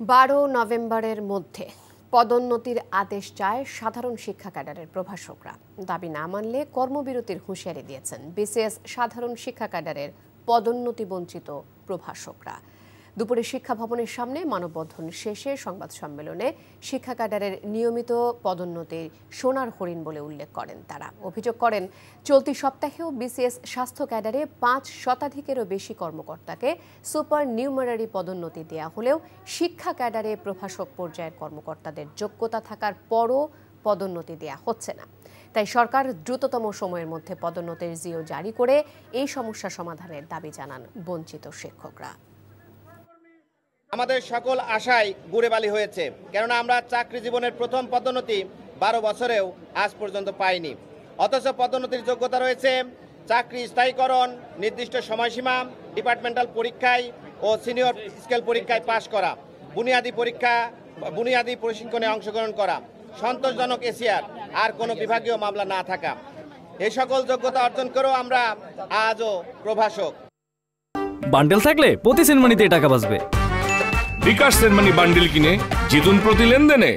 12 নভেম্বরের মধ্যে পদোন্নতির আদেশ চায় সাধারণ শিক্ষা ক্যাডারের প্রভাষকরা। দাবি না মানলে কর্মবিরতির হুঁশিয়ারি দিয়েছেন বিসিএস সাধারণ শিক্ষা ক্যাডারের পদোন্নতি বঞ্চিত প্রভাষকরা। দুপুরে শিক্ষা ভবনের সামনে মানববন্ধন শেষে সংবাদ সম্মেলনে শিক্ষা ক্যাডারের নিয়মিত পদোন্নতির সোনার হরিণ বলে উল্লেখ করেন তারা। অভিযোগ করেন, চলতি সপ্তাহেও বিসিএস স্বাস্থ্য ক্যাডারে 5 শতাধিকেরও বেশি কর্মকর্তাকে সুপার নিউমারারি পদোন্নতি দেওয়া হলেও শিক্ষা ক্যাডারে প্রভাষক পর্যায়ের কর্মকর্তাদের যোগ্যতা থাকার পরও পদোন্নতি দেওয়া হচ্ছে না। তাই সরকার দ্রুততম সময়ের মধ্যে পদোন্নতির জিও জারি করে এই সমস্যা সমাধানের দাবি জানান বঞ্চিত শিক্ষকরা। আমাদের সকল আশায় গুড়ে বালি হয়েছে, কেননা আমরা চাকরি জীবনের প্রথম পদোন্নতি 12 বছরেও আজ পর্যন্ত পাইনি। অথচ পদোন্নতির যোগ্যতা রয়েছে চাকরি স্থায়ীকরণ, নির্দিষ্ট সময়সীমা, ডিপার্টমেন্টাল পরীক্ষায় ও সিনিয়র স্কেল পরীক্ষায় পাশ করা, বুনিয়াদী প্রশিক্ষণে অংশগ্রহণ করা, সন্তোষজনক এসিআর আর কোনো বিভাগীয় মামলা না থাকা। এই সকল যোগ্যতা অর্জন করেও আমরা আজও প্রভাষক। বান্ডেল থাকলে প্রতি সেনমানিতে টাকা বাঁচবে। বিকাশ সেনমানি বান্ডেল কিনে জিতুন প্রতি লেনদেনে।